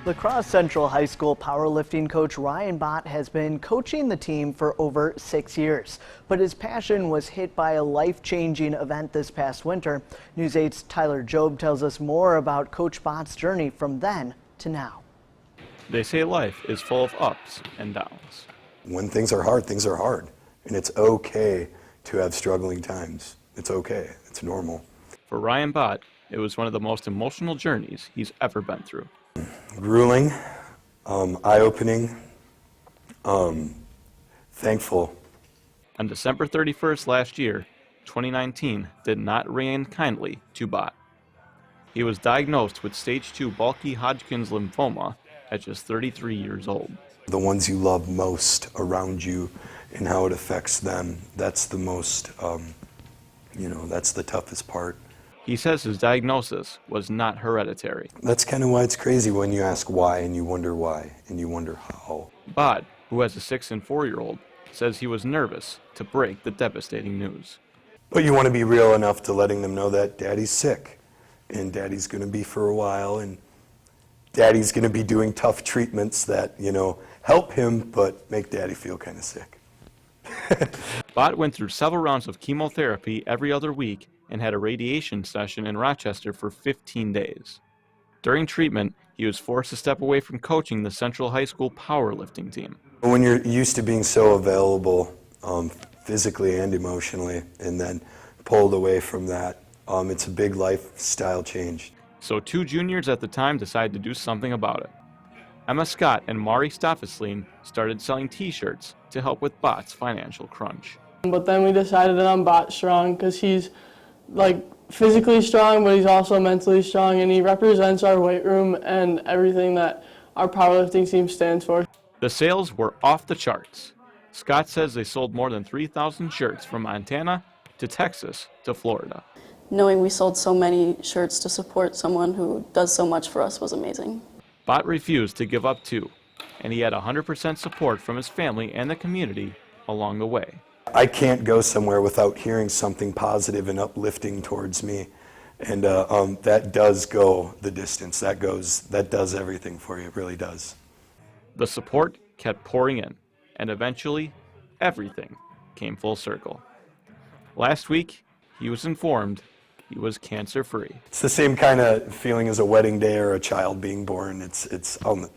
The Crosse Central High School powerlifting coach Ryan Bott has been coaching the team for over 6 years, but his passion was hit by a life-changing event this past winter. News 8's Tyler Job tells us more about Coach Bott's journey from then to now. They say life is full of ups and downs. When things are hard, and it's okay to have struggling times. It's okay, it's normal. For Ryan Bott, it was one of the most emotional journeys he's ever been through. Grueling, eye-opening, thankful. On December 31st last year, 2019 did not reign kindly to Bott. He was diagnosed with stage 2 bulky Hodgkin's lymphoma at just 33 years old. The ones you love most around you and how it affects them, that's the most, that's the toughest part. He says his diagnosis was not hereditary. That's kind of why it's crazy when you ask why and you wonder why and you wonder how. Bott, who has a 6- and 4-year-old, says he was nervous to break the devastating news. But you want to be real enough to letting them know that Daddy's sick and Daddy's going to be for a while and Daddy's going to be doing tough treatments that, help him but make Daddy feel kind of sick. Bott went through several rounds of chemotherapy every other week and had a radiation session in Rochester for 15 days. During treatment, he was forced to step away from coaching the Central High School powerlifting team. When you're used to being so available physically and emotionally and then pulled away from that, it's a big lifestyle change. So 2 juniors at the time decided to do something about it. Emma Scott and Mari Stoffeslein started selling t-shirts to help with Bott's financial crunch. But then we decided on Bott Strong because he's physically strong, but he's also mentally strong, and he represents our weight room and everything that our powerlifting team stands for. The sales were off the charts. Scott says they sold more than 3,000 shirts from Montana to Texas to Florida. Knowing we sold so many shirts to support someone who does so much for us was amazing. Bott refused to give up too, and he had 100% support from his family and the community along the way. I can't go somewhere without hearing something positive and uplifting towards me, and that does go the distance. That does everything for you. It really does. The support kept pouring in, and eventually, everything came full circle. Last week, he was informed he was cancer-free. It's the same kind of feeling as a wedding day or a child being born.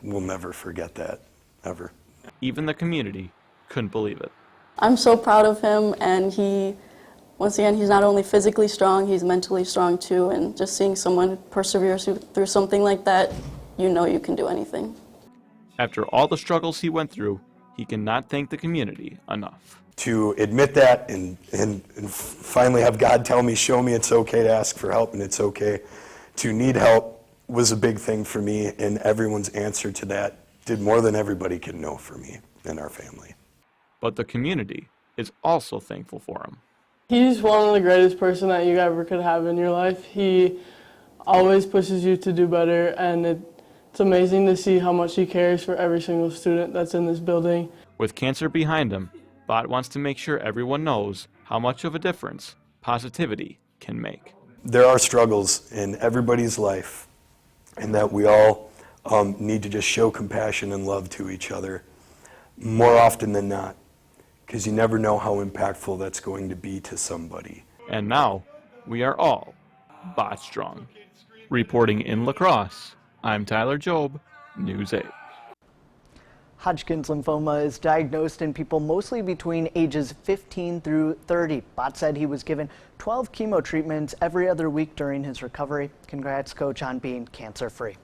We'll never forget that, ever. Even the community couldn't believe it. I'm so proud of him, and once again, he's not only physically strong, he's mentally strong too, and just seeing someone persevere through something like that, you can do anything. After all the struggles he went through, he cannot thank the community enough. To admit that and finally have God show me it's okay to ask for help and it's okay to need help was a big thing for me, and everyone's answer to that did more than everybody can know for me and our family. But the community is also thankful for him. He's one of the greatest person that you ever could have in your life. He always pushes you to do better, and it's amazing to see how much he cares for every single student that's in this building. With cancer behind him, Bott wants to make sure everyone knows how much of a difference positivity can make. There are struggles in everybody's life, and that we all need to just show compassion and love to each other more often than not, because you never know how impactful that's going to be to somebody. And now, we are all Bott Strong. Reporting in La Crosse, I'm Tyler Job, News 8. Hodgkin's lymphoma is diagnosed in people mostly between ages 15 through 30. Bott said he was given 12 chemo treatments every other week during his recovery. Congrats, Coach, on being cancer-free.